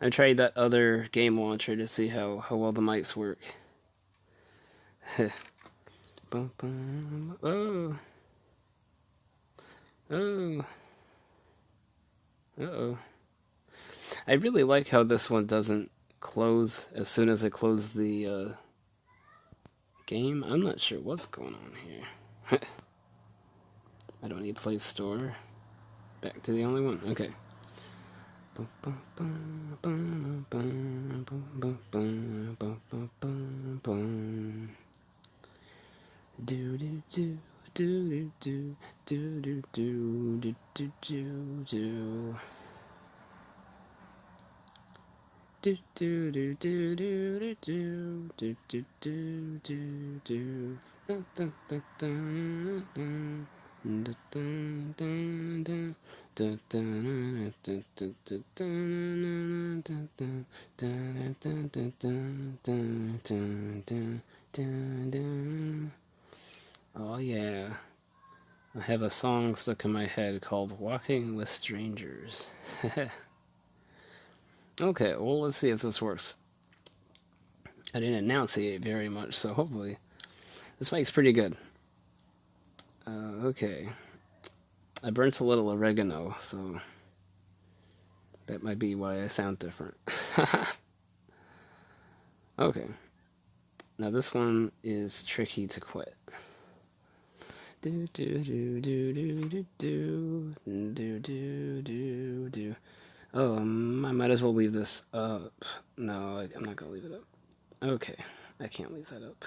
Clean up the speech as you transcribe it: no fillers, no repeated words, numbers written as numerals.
I tried that other game launcher to see how well the mics work. Bum, bum. Oh, oh, uh-oh. I really like how this one doesn't close as soon as I close the game. I'm not sure what's going on here. I don't need Play Store. Back to the only one. Okay. Do do do do do do do do do do do do. Do do do do do do do do do do do. Dun dun dun dun dun. Dun dun dun dun. Dun dun dun dun dun dun dun dun dun dun dun dun dun dun dun dun dun. Oh yeah. I have a song stuck in my head called Walking with Strangers. Okay, well, let's see if this works. I didn't enunciate very much, so hopefully this mic's pretty good. Okay. I burnt a little oregano, so that might be why I sound different. Okay. Now this one is tricky to quit. Do do do do do do do do do do do. Oh, I might as well leave this up. No, I'm not gonna leave it up. Okay, I can't leave that up.